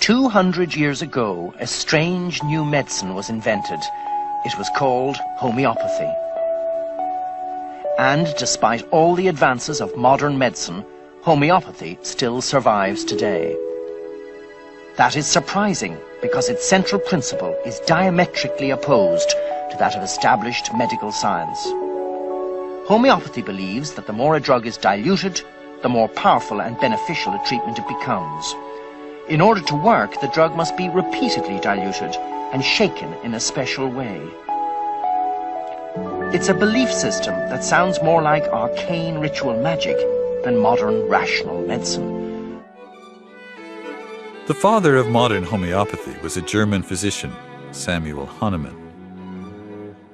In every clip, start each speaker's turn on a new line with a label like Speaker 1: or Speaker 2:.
Speaker 1: 200 years ago, a strange new medicine was invented. It was called homeopathy. And despite all the advances of modern medicine, homeopathy still survives today. That is surprising because its central principle is diametrically opposed to that of established medical science. Homeopathy believes that the more a drug is diluted, the more powerful and beneficial a treatment it becomes. In order to work, the drug must be repeatedly diluted and shaken in a special way. It's a belief system that sounds more like arcane ritual magic than modern rational medicine.
Speaker 2: The father of modern homeopathy was a German physician, Samuel Hahnemann.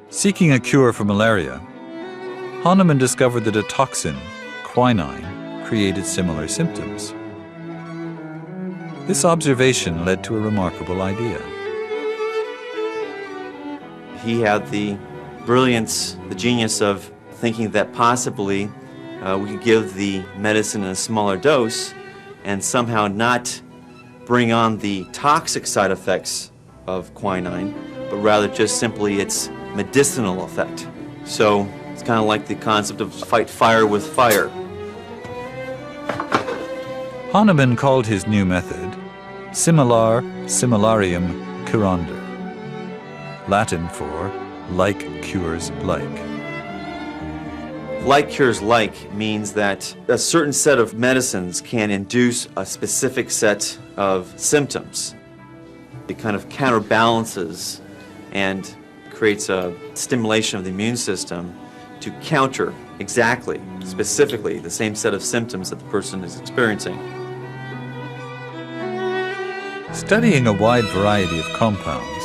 Speaker 2: Seeking a cure for malaria, Hahnemann discovered that a toxin, quinine, created similar symptoms. This observation led to a remarkable idea.
Speaker 3: He had the brilliance, the genius of thinking that possibly we could give the medicine in a smaller dose and somehow not bring on the toxic side effects of quinine, but rather just simply its medicinal effect. So it's kind of like the concept of fight fire with fire.
Speaker 2: Hahnemann called his new method similar similarium curandum, Latin for like cures like.
Speaker 3: Like cures like means that a certain set of medicines can induce a specific set of symptoms. It kind of counterbalances and creates a stimulation of the immune system to counter exactly, specifically, the same set of symptoms that the person is experiencing.
Speaker 2: Studying a wide variety of compounds,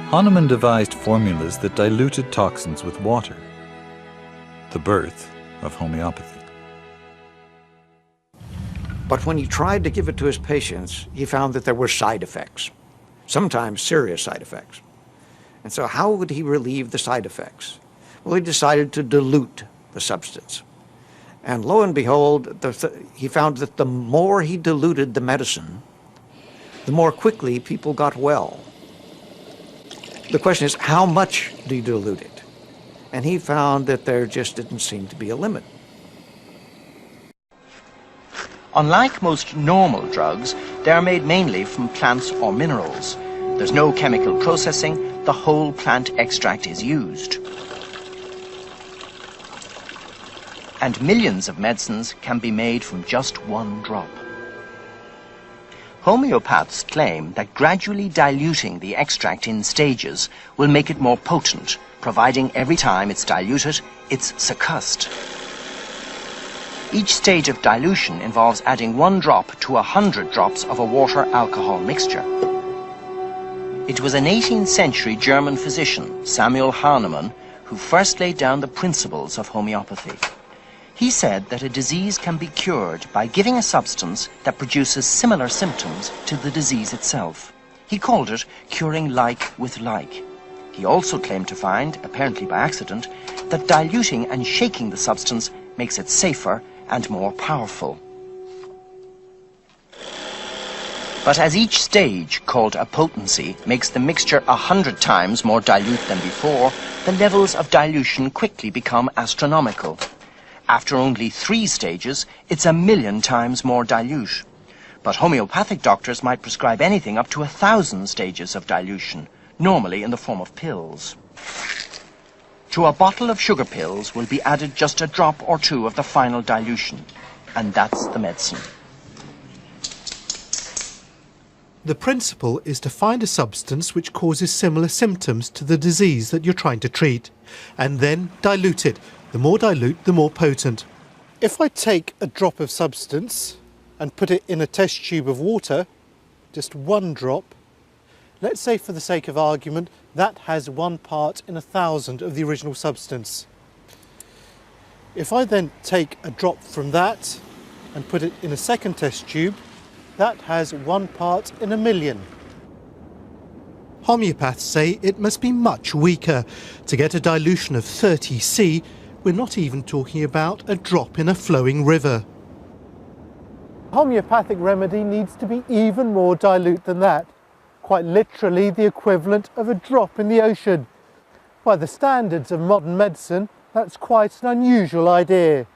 Speaker 2: Hahnemann devised formulas that diluted toxins with water, the birth of homeopathy.
Speaker 4: But when he tried to give it to his patients, he found that there were side effects, sometimes serious side effects. And so how would he relieve the side effects? Well, he decided to dilute the substance. And lo and behold, he found that the more he diluted the medicine, the more quickly people got well. The question is, how much do you dilute it? And he found that there just didn't seem to be a limit.
Speaker 1: Unlike most normal drugs, they are made mainly from plants or minerals. There's no chemical processing, the whole plant extract is used. And millions of medicines can be made from just one drop. Homeopaths claim that gradually diluting the extract in stages will make it more potent, providing every time it's diluted, it's succussed. Each stage of dilution involves adding 1 drop to 100 drops of a water-alcohol mixture. It was an 18th century German physician, Samuel Hahnemann, who first laid down the principles of homeopathy. He said that a disease can be cured by giving a substance that produces similar symptoms to the disease itself. He called it curing like with like. He also claimed to find, apparently by accident, that diluting and shaking the substance makes it safer and more powerful. But as each stage, called a potency, makes the mixture 100 times more dilute than before, the levels of dilution quickly become astronomical. After only 3 stages, it's 1,000,000 times more dilute. But homeopathic doctors might prescribe anything up to 1,000 stages of dilution, normally in the form of pills. To a bottle of sugar pills will be added just a drop or 2 of the final dilution, and that's the medicine.
Speaker 5: The principle is to find a substance which causes similar symptoms to the disease that you're trying to treat, and then dilute it. The more dilute, the more potent. If I take a drop of substance and put it in a test tube of water, just 1 drop, let's say for the sake of argument, that has 1 part in 1,000 of the original substance. If I then take a drop from that and put it in a second test tube, that has 1 part in 1,000,000. Homeopaths say it must be much weaker. To get a dilution of 30 C, we're not even talking about a drop in a flowing river. Homeopathic remedy needs to be even more dilute than that, quite literally the equivalent of a drop in the ocean. By the standards of modern medicine, that's quite an unusual idea.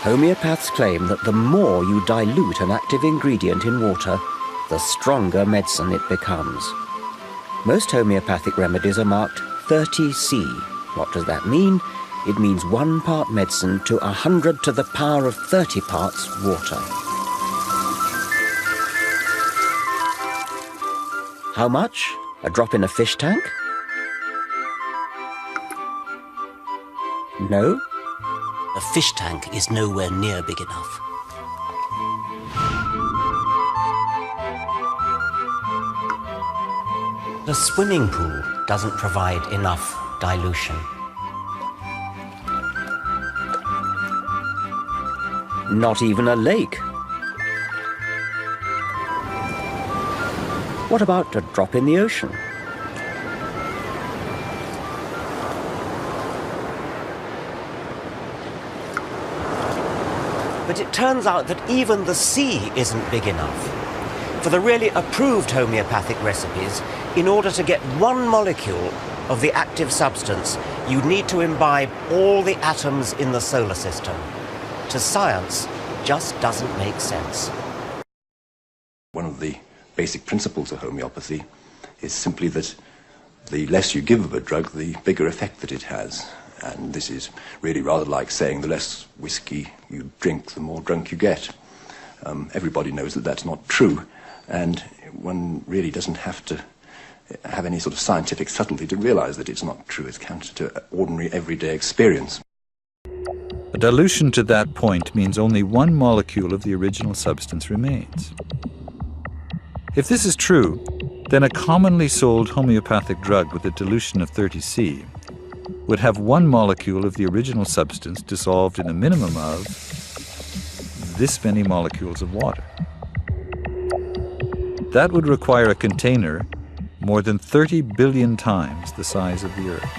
Speaker 6: Homeopaths claim that the more you dilute an active ingredient in water, the stronger medicine it becomes. Most homeopathic remedies are marked 30C. What does that mean? It means 1 part medicine to 100 to the power of 30 parts water. How much? A drop in a fish tank? No?
Speaker 7: A fish tank is nowhere near big enough. The swimming pool doesn't provide enough dilution.
Speaker 6: Not even a lake. What about a drop in the ocean?
Speaker 7: But it turns out that even the sea isn't big enough. For the really approved homeopathic recipes, in order to get 1 molecule of the active substance, you need to imbibe all the atoms in the solar system. To science, just doesn't make sense.
Speaker 8: One of the basic principles of homeopathy is simply that the less you give of a drug, the bigger effect that it has. And this is really rather like saying the less whiskey you drink, the more drunk you get. Everybody knows that that's not true, and one really doesn't have to have any sort of scientific subtlety to realize that it's not true. It's counter to ordinary everyday experience.
Speaker 2: A dilution to that point means only 1 molecule of the original substance remains. If this is true, then a commonly sold homeopathic drug with a dilution of 30C would have 1 molecule of the original substance dissolved in a minimum of this many molecules of water. That would require a container more than 30 billion times the size of the Earth.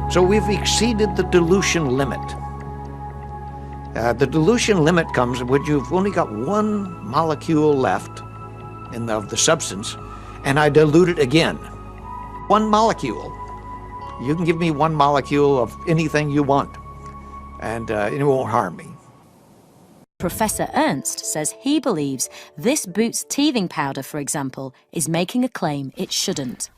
Speaker 4: So we've exceeded the dilution limit. The dilution limit comes when you've only got 1 molecule left of the substance, and I dilute it again. 1 molecule. You can give me 1 molecule of anything you want, and it won't harm me.
Speaker 9: Professor Ernst says he believes this Boots teething powder, for example, is making a claim it shouldn't.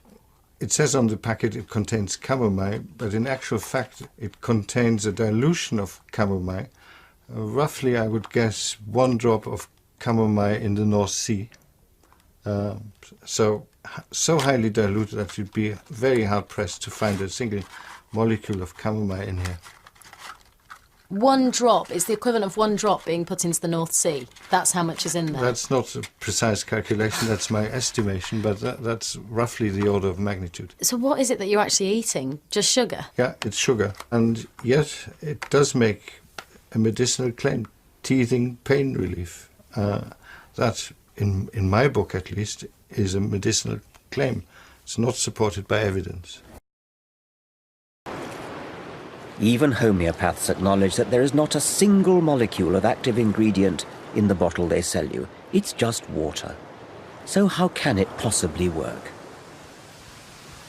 Speaker 10: It says on the packet it contains chamomile, but in actual fact it contains a dilution of chamomile. Roughly, I would guess 1 drop of chamomile in the North Sea. So highly diluted that you'd be very hard-pressed to find a single molecule of chamomile in here.
Speaker 9: 1 drop is the equivalent of 1 drop being put into the North Sea. That's how much is in there.
Speaker 10: That's not a precise calculation, that's my estimation, but that's roughly the order of magnitude.
Speaker 9: So what is it that you're actually eating? Just sugar?
Speaker 10: Yeah, it's sugar. And yet it does make a medicinal claim, teething pain relief. That, in my book at least, is a medicinal claim. It's not supported by evidence.
Speaker 6: Even homeopaths acknowledge that there is not a single molecule of active ingredient in the bottle they sell you. It's just water. So how can it possibly work?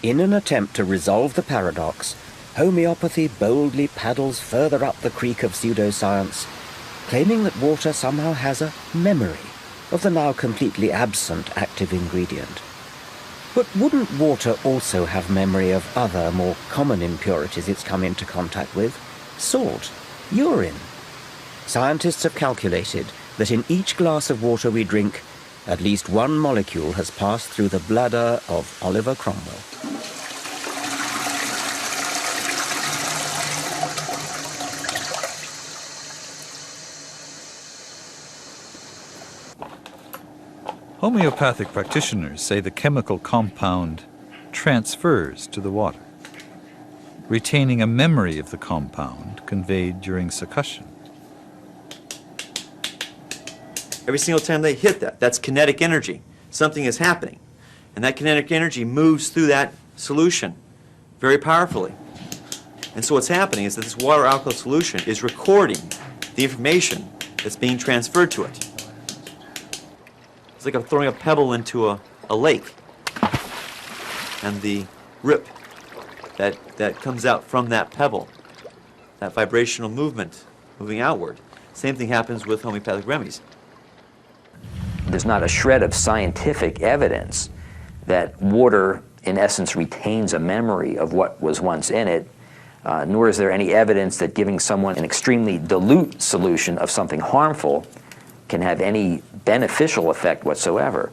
Speaker 6: In an attempt to resolve the paradox, homeopathy boldly paddles further up the creek of pseudoscience, claiming that water somehow has a memory of the now completely absent active ingredient. But wouldn't water also have memory of other, more common impurities it's come into contact with? Salt, urine. Scientists have calculated that in each glass of water we drink, at least 1 molecule has passed through the bladder of Oliver Cromwell.
Speaker 2: Homeopathic practitioners say the chemical compound transfers to the water, retaining a memory of the compound conveyed during succussion.
Speaker 3: Every single time they hit that, that's kinetic energy. Something is happening. And that kinetic energy moves through that solution very powerfully. And so what's happening is that this water alcohol solution is recording the information that's being transferred to it. It's like I'm throwing a pebble into a lake, and the rip that comes out from that pebble, that vibrational movement moving outward. Same thing happens with homeopathic remedies.
Speaker 11: There's not a shred of scientific evidence that water, in essence, retains a memory of what was once in it, nor is there any evidence that giving someone an extremely dilute solution of something harmful can have any beneficial effect whatsoever.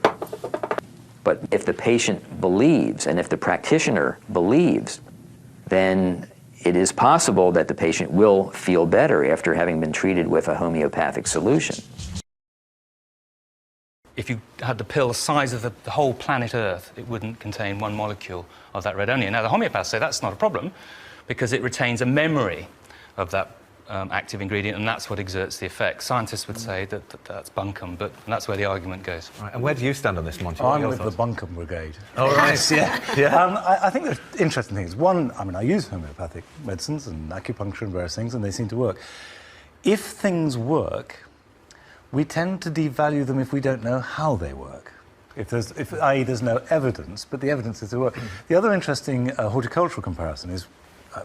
Speaker 11: But if the patient believes, and if the practitioner believes, then it is possible that the patient will feel better after having been treated with a homeopathic solution.
Speaker 12: If you had the pill the size of the whole planet Earth, it wouldn't contain one molecule of that red onion. Now, the homeopaths say that's not a problem because it retains a memory of that active ingredient, and that's what exerts the effect. Scientists would say that that's bunkum, but that's where the argument goes.
Speaker 13: Right, and where do you stand on this, Monty?
Speaker 14: I'm with the bunkum brigade.
Speaker 13: Oh, right.
Speaker 14: Yeah. I think there's interesting things. One, I mean, I use homeopathic medicines and acupuncture and various things, and they seem to work. If things work, we tend to devalue them if we don't know how they work. I.e. there's no evidence, but the evidence is they work. The other interesting horticultural comparison is,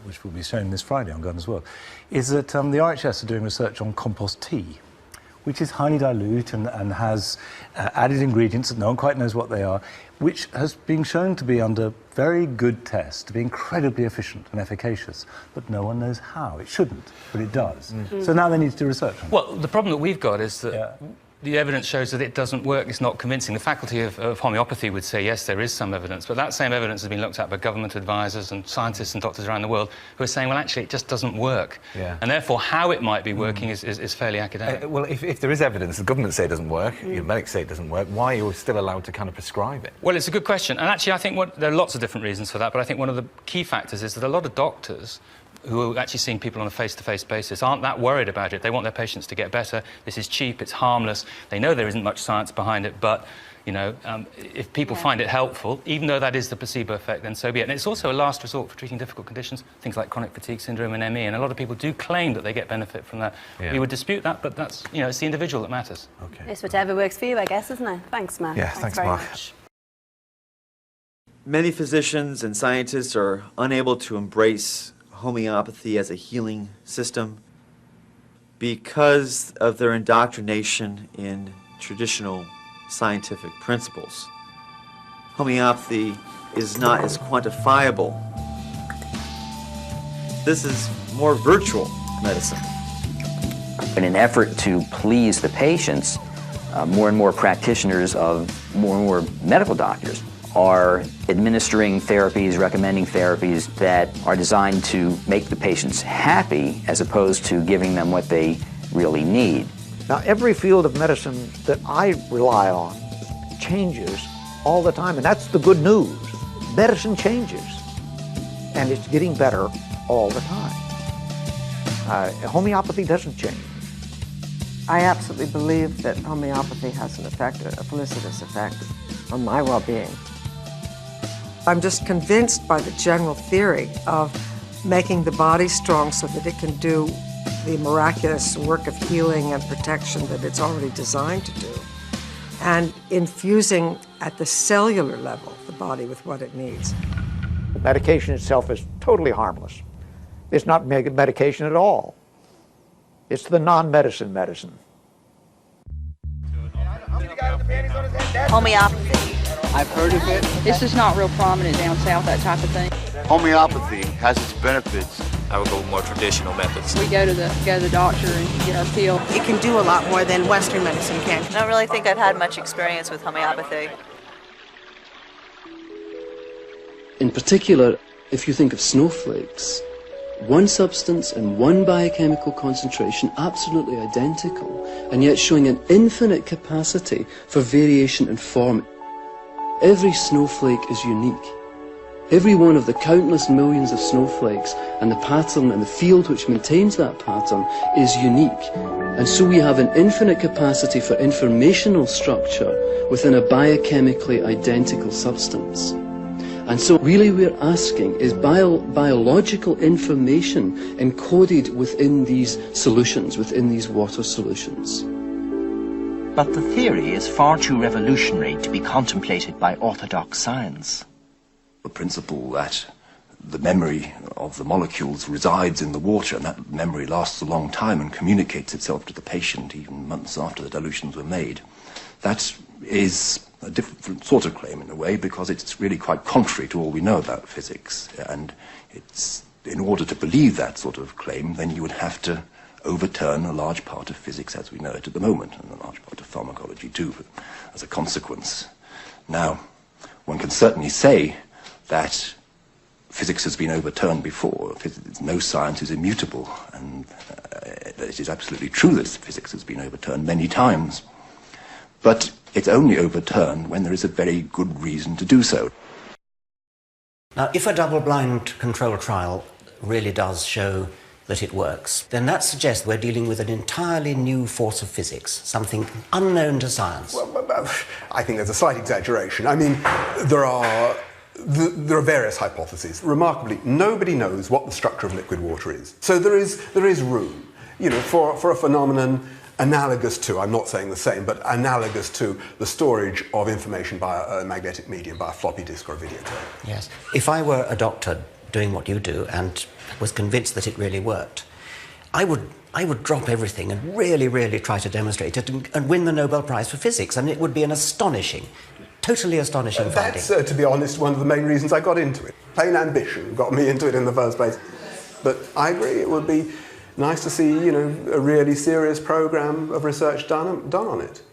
Speaker 14: which will be shown this Friday on Gardener's World, is that the RHS are doing research on compost tea, which is highly dilute and has added ingredients that no one quite knows what they are, which has been shown to be under very good tests, to be incredibly efficient and efficacious, but no one knows how. It shouldn't, but it does. So now they need to do research on it.
Speaker 12: Well, the problem that we've got is that the evidence shows that it doesn't work, it's not convincing. The faculty of homeopathy would say, yes, there is some evidence, but that same evidence has been looked at by government advisors and scientists and doctors around the world who are saying, well, actually, it just doesn't work. And therefore, how it might be working is fairly academic.
Speaker 13: Well, if there is evidence, the government say it doesn't work, your medics say it doesn't work, why are you still allowed to kind of prescribe it?
Speaker 12: Well, it's a good question. And actually, I think there are lots of different reasons for that, but I think one of the key factors is that a lot of doctors who are actually seeing people on a face-to-face basis aren't that worried about it. They want their patients to get better. This is cheap, it's harmless. They know there isn't much science behind it, but, you know, if people find it helpful, even though that is the placebo effect, then so be it. And it's also a last resort for treating difficult conditions, things like chronic fatigue syndrome and ME, and a lot of people do claim that they get benefit from that. We would dispute that, but that's, you know, it's the individual that matters.
Speaker 15: It's whatever works for you, I guess, isn't it? Thanks, Mark.
Speaker 13: Yeah, thanks
Speaker 15: very
Speaker 13: Mark.
Speaker 15: much.
Speaker 3: Many physicians and scientists are unable to embrace homeopathy as a healing system because of their indoctrination in traditional scientific principles. Homeopathy is not as quantifiable. This is more virtual medicine.
Speaker 11: In an effort to please the patients, more and more practitioners of more and more medical doctors are administering therapies, recommending therapies that are designed to make the patients happy as opposed to giving them what they really need.
Speaker 4: Now, every field of medicine that I rely on changes all the time, and that's the good news. Medicine changes, and it's getting better all the time. Homeopathy doesn't change.
Speaker 16: I absolutely believe that homeopathy has an effect, a felicitous effect on my well-being. I'm just convinced by the general theory of making the body strong so that it can do the miraculous work of healing and protection that it's already designed to do, and infusing at the cellular level the body with what it needs.
Speaker 4: Medication itself is totally harmless. It's not medication at all. It's the non-medicine medicine.
Speaker 17: Homeopathy.
Speaker 18: I've heard of it.
Speaker 17: This is not real prominent down south, that type of thing.
Speaker 18: Homeopathy has its benefits.
Speaker 19: I would go with more traditional methods.
Speaker 17: We go to the doctor and get our pill.
Speaker 20: It can do a lot more than Western medicine can.
Speaker 21: I don't really think I've had much experience with homeopathy.
Speaker 22: In particular, if you think of snowflakes, one substance and one biochemical concentration absolutely identical, and yet showing an infinite capacity for variation in form. Every snowflake is unique. Every one of the countless millions of snowflakes and the pattern and the field which maintains that pattern is unique. And so we have an infinite capacity for informational structure within a biochemically identical substance. And so really we're asking, is biological information encoded within these solutions, within these water solutions?
Speaker 1: But the theory is far too revolutionary to be contemplated by orthodox science.
Speaker 8: The principle that the memory of the molecules resides in the water, and that memory lasts a long time and communicates itself to the patient even months after the dilutions were made, that is a different sort of claim in a way, because it's really quite contrary to all we know about physics. And it's, in order to believe that sort of claim, then you would have to overturn a large part of physics as we know it at the moment, and a large part of pharmacology too, as a consequence. Now, one can certainly say that physics has been overturned before. No science is immutable, and it is absolutely true that physics has been overturned many times. But it's only overturned when there is a very good reason to do so.
Speaker 7: Now, if a double-blind controlled trial really does show that it works, then that suggests we're dealing with an entirely new force of physics, something unknown to science.
Speaker 5: Well, I think there's a slight exaggeration. I mean, there are various hypotheses. Remarkably, nobody knows what the structure of liquid water is. So there is room, for a phenomenon analogous to, I'm not saying the same, but analogous to the storage of information by a magnetic medium, by a floppy disk or a videotape.
Speaker 7: Yes. If I were a doctor doing what you do and was convinced that it really worked, I would drop everything and really, really try to demonstrate it and win the Nobel Prize for Physics. And it would be an astonishing, totally astonishing finding.
Speaker 5: That's, to be honest, one of the main reasons I got into it. Plain ambition got me into it in the first place. But I agree, it would be nice to see, a really serious program of research done on it.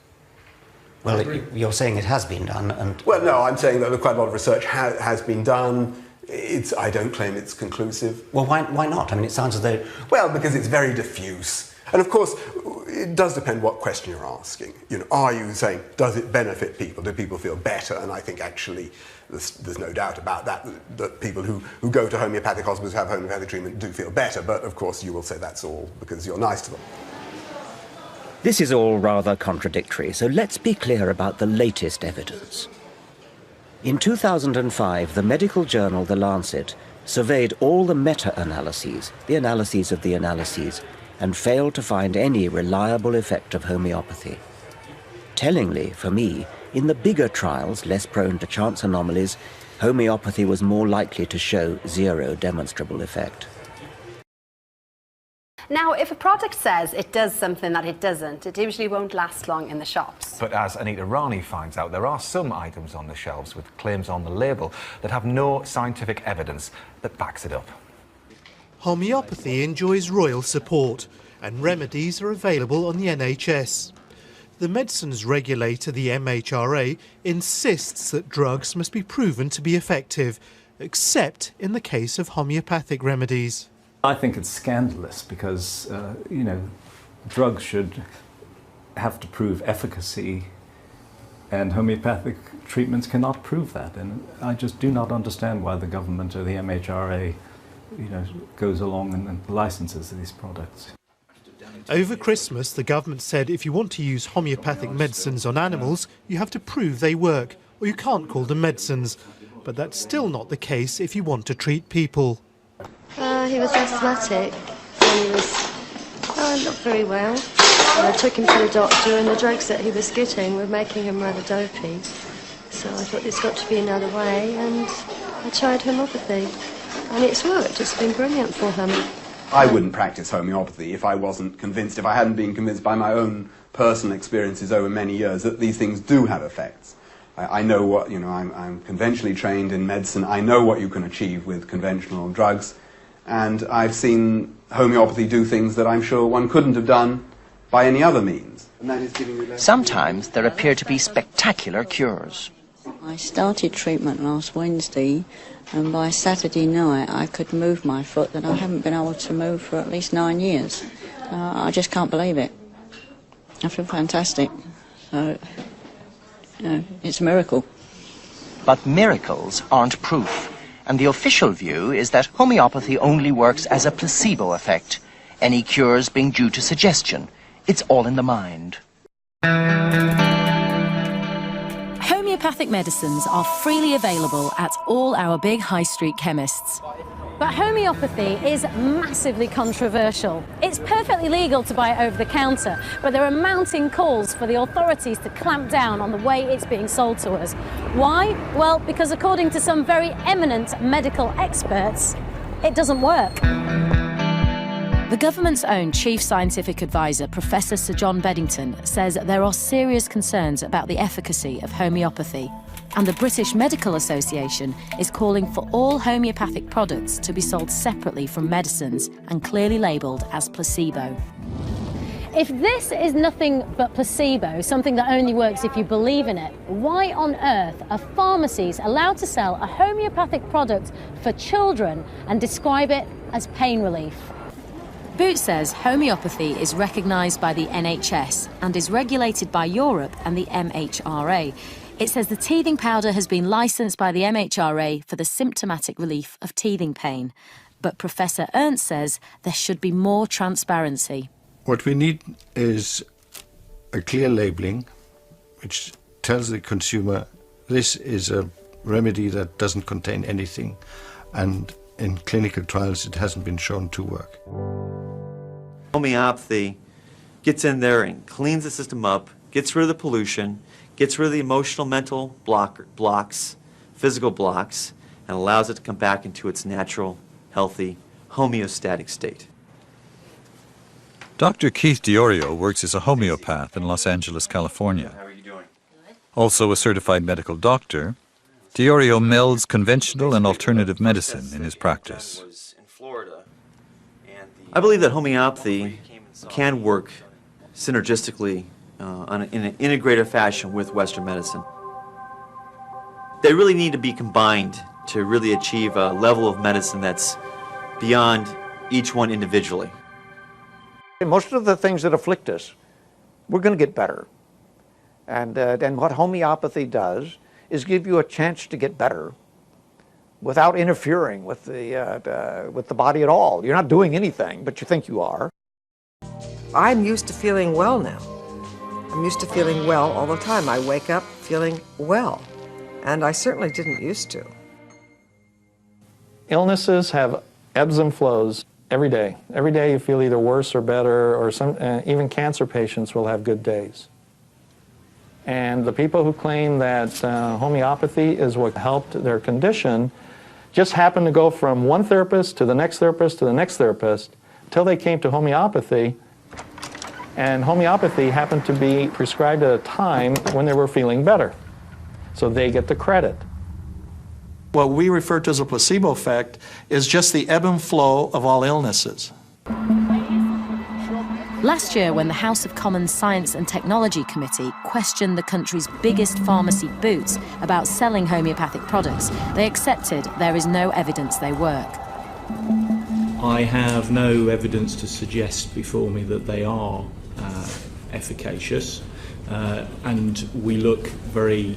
Speaker 7: Well, you're saying it has been done, and...
Speaker 5: Well, no, I'm saying that quite a lot of research has been done. I don't claim it's conclusive.
Speaker 7: Well, why not? I mean, it sounds as though...
Speaker 5: Well, because it's very diffuse. And of course, it does depend what question you're asking. Are you saying, does it benefit people? Do people feel better? And I think actually there's no doubt about that people who go to homeopathic hospitals who have homeopathic treatment do feel better. But of course, you will say that's all because you're nice to them.
Speaker 6: This is all rather contradictory, so let's be clear about the latest evidence. In 2005, the medical journal The Lancet surveyed all the meta-analyses, the analyses of the analyses, and failed to find any reliable effect of homeopathy. Tellingly, for me, in the bigger trials, less prone to chance anomalies, homeopathy was more likely to show zero demonstrable effect.
Speaker 15: Now, if a product says it does something that it doesn't, it usually won't last long in the shops.
Speaker 13: But as Anita Rani finds out, there are some items on the shelves with claims on the label that have no scientific evidence that backs it up.
Speaker 23: Homeopathy enjoys royal support, and remedies are available on the NHS. The medicines regulator, the MHRA, insists that drugs must be proven to be effective, except in the case of homeopathic remedies.
Speaker 24: I think it's scandalous because, drugs should have to prove efficacy, and homeopathic treatments cannot prove that. And I just do not understand why the government or the MHRA, goes along and licenses these products.
Speaker 23: Over Christmas, the government said if you want to use homeopathic medicines on animals, you have to prove they work, or you can't call them medicines. But that's still not the case if you want to treat people.
Speaker 25: He was asthmatic, and he was not very well. And I took him to the doctor, and the drugs that he was getting were making him rather dopey. So I thought there's got to be another way, and I tried homeopathy. And it's worked. It's been brilliant for him.
Speaker 5: I wouldn't practice homeopathy if I wasn't convinced, if I hadn't been convinced by my own personal experiences over many years that these things do have effects. I know what, I'm conventionally trained in medicine. I know what you can achieve with conventional drugs. And I've seen homeopathy do things that I'm sure one couldn't have done by any other means. And that is giving you less...
Speaker 1: Sometimes there appear to be spectacular cures.
Speaker 26: I started treatment last Wednesday, and by Saturday night I could move my foot that I haven't been able to move for at least 9 years. I just can't believe it. I feel fantastic. So, it's a miracle.
Speaker 1: But miracles aren't proof, and the official view is that homeopathy only works as a placebo effect, any cures being due to suggestion. It's all in the mind.
Speaker 2: homeopathic medicines are freely available at all our big high street chemists. But homeopathy is massively controversial. It's perfectly legal to buy it over the counter, but there are mounting calls for the authorities to clamp down on the way it's being sold to us. Why? Well, because according to some very eminent medical experts, it doesn't work. The government's own chief scientific advisor, Professor Sir John Beddington, says there are serious concerns about the efficacy of homeopathy. And the British Medical Association is calling for all homeopathic products to be sold separately from medicines and clearly labelled as placebo. If this is nothing but placebo, something that only works if you believe in it, why on earth are pharmacies allowed to sell a homeopathic product for children and describe it as pain relief? Boots says homeopathy is recognised by the NHS and is regulated by Europe and the MHRA. It says the teething powder has been licensed by the MHRA for the symptomatic relief of teething pain. But Professor Ernst says there should be more transparency.
Speaker 3: What we need is a clear labelling which tells the consumer this is a remedy that doesn't contain anything, and in clinical trials it hasn't been shown to work.
Speaker 9: Homeopathy gets in there and cleans the system up, gets rid of the pollution, gets rid of the emotional, mental blocks, physical blocks, and allows it to come back into its natural, healthy, homeostatic state.
Speaker 10: Dr. Keith Diorio works as a homeopath in Los Angeles, California.
Speaker 9: How are you doing?
Speaker 10: Also a certified medical doctor, Diorio melds conventional and alternative medicine in his practice.
Speaker 9: I believe that homeopathy can work synergistically in an integrated fashion with Western medicine. They really need to be combined to really achieve a level of medicine that's beyond each one individually.
Speaker 4: Most of the things that afflict us, we're going to get better. And what homeopathy does is give you a chance to get better without interfering with the body at all. You're not doing anything, but you think you are.
Speaker 16: I'm used to feeling well now. I'm used to feeling well all the time. I wake up feeling well, and I certainly didn't used to.
Speaker 12: Illnesses have ebbs and flows every day. Every day you feel either worse or better, or even cancer patients will have good days. And the people who claim that homeopathy is what helped their condition just happen to go from one therapist to the next therapist to the next therapist until they came to homeopathy. And homeopathy happened to be prescribed at a time when they were feeling better. So they get the credit. What we refer to as a placebo effect is just the ebb and flow of all illnesses.
Speaker 2: Last year, when the House of Commons Science and Technology Committee questioned the country's biggest pharmacy, Boots, about selling homeopathic products, they accepted there is no evidence they work.
Speaker 24: I have no evidence to suggest before me that they are efficacious, and we look very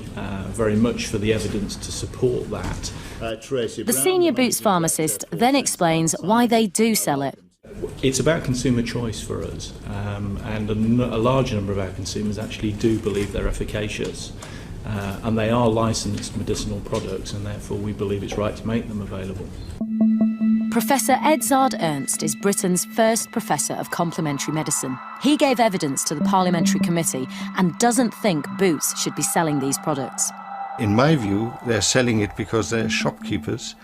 Speaker 24: much for the evidence to support that.
Speaker 2: The senior Boots pharmacist then explains why they do sell it.
Speaker 24: It's about consumer choice for us, and a large number of our consumers actually do believe they're efficacious, and they are licensed medicinal products, and therefore we believe it's right to make them available.
Speaker 2: Professor Edzard Ernst is Britain's first professor of complementary medicine. He gave evidence to the Parliamentary Committee and doesn't think Boots should be selling these products.
Speaker 3: In my view, they're selling it because they're shopkeepers.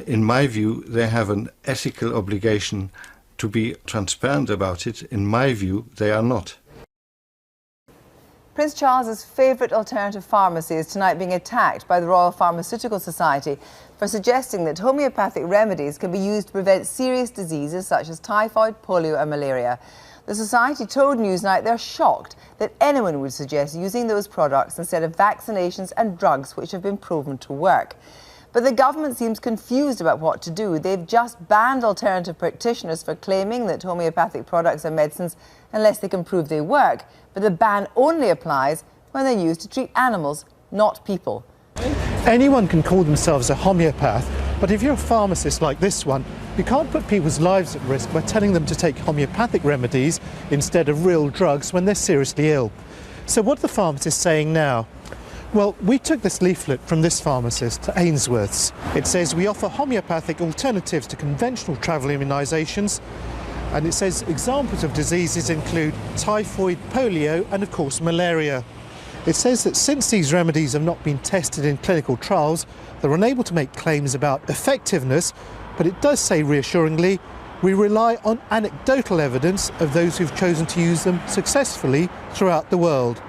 Speaker 3: In my view, they have an ethical obligation to be transparent about it. In my view, they are not.
Speaker 14: Prince Charles's favourite alternative pharmacy is tonight being attacked by the Royal Pharmaceutical Society for suggesting that homeopathic remedies can be used to prevent serious diseases such as typhoid, polio and malaria. The Society told Newsnight they're shocked that anyone would suggest using those products instead of vaccinations and drugs which have been proven to work. But the government seems confused about what to do. They've just banned alternative practitioners for claiming that homeopathic products are medicines unless they can prove they work. But the ban only applies when they're used to treat animals, not people.
Speaker 23: Anyone can call themselves a homeopath, but if you're a pharmacist like this one, you can't put people's lives at risk by telling them to take homeopathic remedies instead of real drugs when they're seriously ill. So what are the pharmacists saying now? Well, we took this leaflet from this pharmacist to Ainsworth's. It says we offer homeopathic alternatives to conventional travel immunisations, and it says examples of diseases include typhoid, polio and of course malaria. It says that since these remedies have not been tested in clinical trials, they're unable to make claims about effectiveness, but it does say reassuringly, we rely on anecdotal evidence of those who've chosen to use them successfully throughout the world.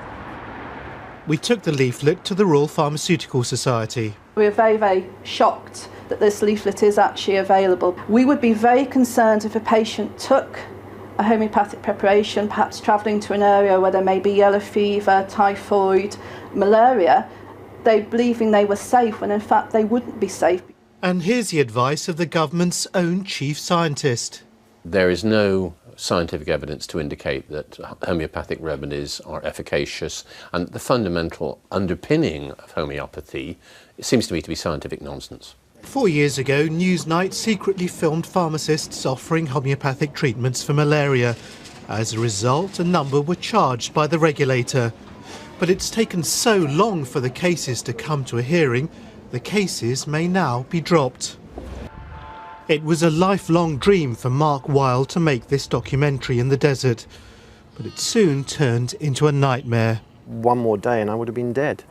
Speaker 23: We took the leaflet to the Royal Pharmaceutical Society.
Speaker 11: We're very, very shocked that this leaflet is actually available. We would be very concerned if a patient took a homeopathic preparation, perhaps travelling to an area where there may be yellow fever, typhoid, malaria, they believing they were safe when in fact they wouldn't be safe.
Speaker 23: And here's the advice of the government's own chief scientist.
Speaker 17: There is no scientific evidence to indicate that homeopathic remedies are efficacious, and the fundamental underpinning of homeopathy seems to me to be scientific nonsense.
Speaker 23: 4 years ago, Newsnight secretly filmed pharmacists offering homeopathic treatments for malaria. As a result, a number were charged by the regulator. But it's taken so long for the cases to come to a hearing, the cases may now be dropped. It was a lifelong dream for Mark Weil to make this documentary in the desert, but it soon turned into a nightmare.
Speaker 18: One more day and I would have been dead.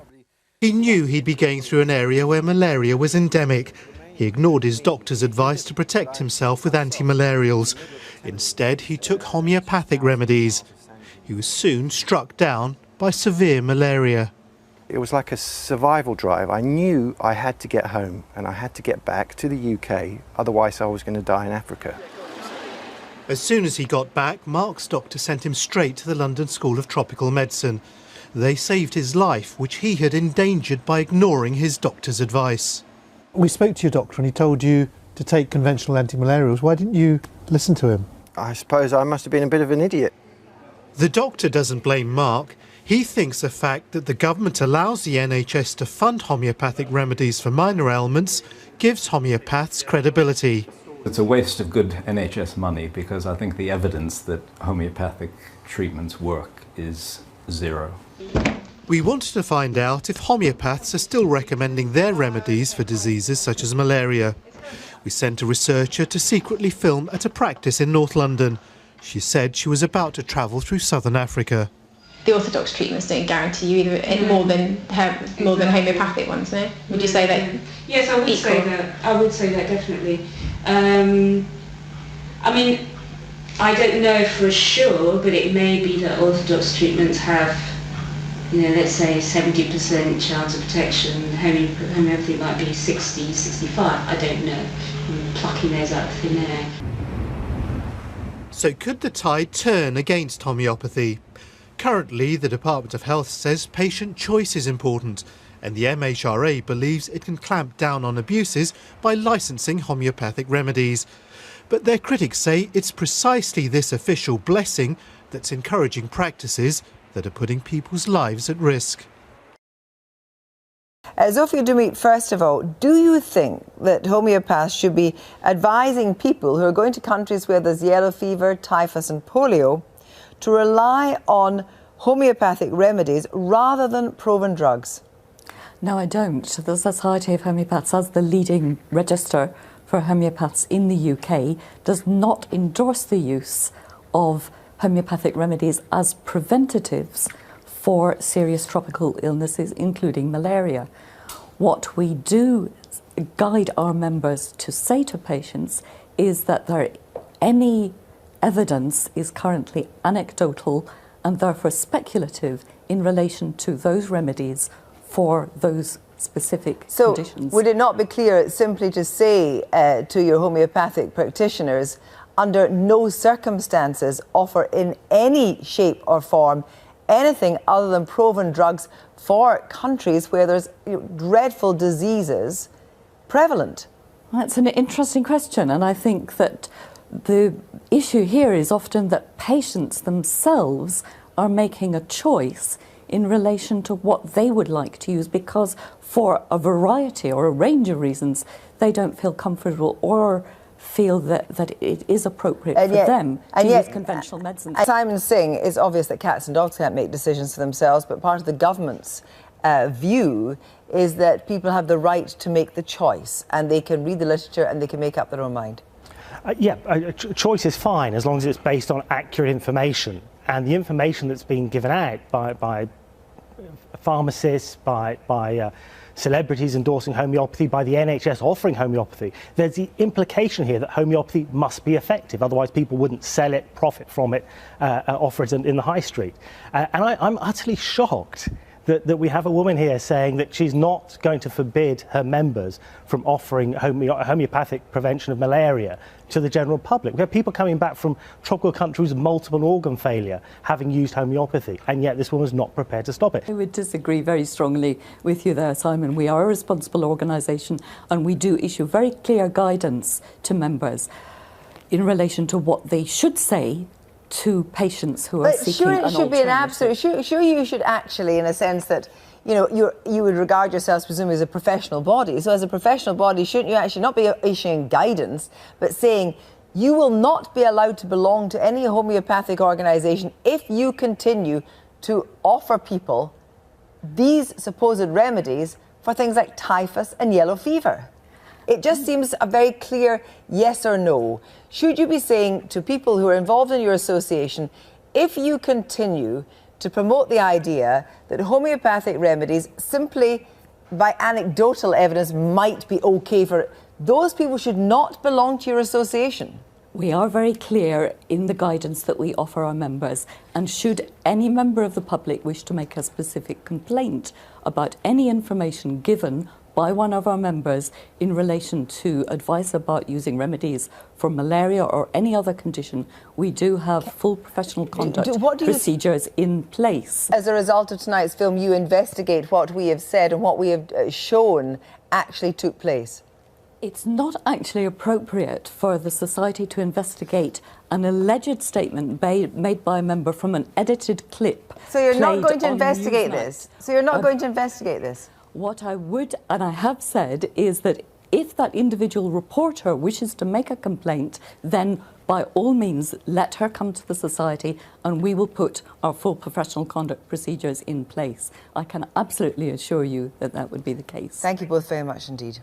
Speaker 23: He knew he'd be going through an area where malaria was endemic. He ignored his doctor's advice to protect himself with anti-malarials. Instead, he took homeopathic remedies. He was soon struck down by severe malaria.
Speaker 18: It was like a survival drive. I knew I had to get home and I had to get back to the UK, otherwise I was going to die in Africa.
Speaker 23: As soon as he got back, Mark's doctor sent him straight to the London School of Tropical Medicine. They saved his life, which he had endangered by ignoring his doctor's advice. We spoke to your doctor and he told you to take conventional anti-malarials. Why didn't you listen to him?
Speaker 18: I suppose I must have been a bit of an idiot.
Speaker 23: The doctor doesn't blame Mark. He thinks the fact that the government allows the NHS to fund homeopathic remedies for minor ailments gives homeopaths credibility.
Speaker 24: It's a waste of good NHS money because I think the evidence that homeopathic treatments work is zero.
Speaker 23: We wanted to find out if homeopaths are still recommending their remedies for diseases such as malaria. We sent a researcher to secretly film at a practice in North London. She said she was about to travel through southern Africa.
Speaker 19: The orthodox treatments don't guarantee you either more than homeopathic ones, no? Would you say that?
Speaker 20: Yes, I would say that. I would say that definitely. I mean, I don't know for sure, but it may be that orthodox treatments have, you know, let's say 70% chance of protection. Homeopathy might be 60, 65. I don't know. I'm plucking those out of thin air.
Speaker 23: So could the tide turn against homeopathy? Currently, the Department of Health says patient choice is important, and the MHRA believes it can clamp down on abuses by licensing homeopathic remedies. But their critics say it's precisely this official blessing that's encouraging practices that are putting people's lives at risk.
Speaker 14: Zofia Dumit, first of all, do you think that homeopaths should be advising people who are going to countries where there's yellow fever, typhus and polio to rely on homeopathic remedies rather than proven drugs?
Speaker 21: No, I don't. The Society of Homeopaths, as the leading register for homeopaths in the UK, does not endorse the use of homeopathic remedies as preventatives for serious tropical illnesses, including malaria. What we do guide our members to say to patients is that any evidence is currently anecdotal and therefore speculative in relation to those remedies for those specific conditions.
Speaker 14: So would it not be clear simply to say to your homeopathic practitioners, under no circumstances offer in any shape or form anything other than proven drugs for countries where there's dreadful diseases prevalent?
Speaker 21: That's an interesting question, and I think that the issue here is often that patients themselves are making a choice in relation to what they would like to use because for a variety or a range of reasons they don't feel comfortable or feel that it is appropriate for them to use conventional medicines.
Speaker 14: Simon Singh, it's obvious that cats and dogs can't make decisions for themselves, but part of the government's view is that people have the right to make the choice and they can read the literature and they can make up their own mind.
Speaker 6: Choice is fine as long as it's based on accurate information. And the information that's being given out by pharmacists, by celebrities endorsing homeopathy, by the NHS offering homeopathy, there's the implication here that homeopathy must be effective, otherwise people wouldn't sell it, profit from it, offer it in the high street. And I'm utterly shocked that we have a woman here saying that she's not going to forbid her members from offering homeopathic prevention of malaria to the general public. We have people coming back from tropical countries with multiple organ failure having used homeopathy, and yet this woman's not prepared to stop it.
Speaker 21: I would disagree very strongly with you there, Simon. We are a responsible organisation and we do issue very clear guidance to members in relation to what they should say to patients who are seeking an alternative.
Speaker 14: Sure, it should be an absolute. Sure, you should actually, in a sense that, you know, you would regard yourselves presumably as a professional body. So, as a professional body, shouldn't you actually not be issuing guidance, but saying you will not be allowed to belong to any homeopathic organisation if you continue to offer people these supposed remedies for things like typhus and yellow fever? It just seems a very clear yes or no. Should you be saying to people who are involved in your association, if you continue to promote the idea that homeopathic remedies simply by anecdotal evidence might be okay for those people should not belong to your association?
Speaker 21: We are very clear in the guidance that we offer our members, and should any member of the public wish to make a specific complaint about any information given by one of our members in relation to advice about using remedies for malaria or any other condition, we do have full professional conduct procedures in place.
Speaker 14: As a result of tonight's film, you investigate what we have said and what we have shown actually took place.
Speaker 21: It's not actually appropriate for the Society to investigate an alleged statement made by a member from an edited clip.
Speaker 14: So you're not going to investigate this? So you're not going to investigate this?
Speaker 21: What I would, and I have said, is that if that individual reporter wishes to make a complaint, then by all means let her come to the Society and we will put our full professional conduct procedures in place. I can absolutely assure you that that would be the case.
Speaker 14: Thank you both very much indeed.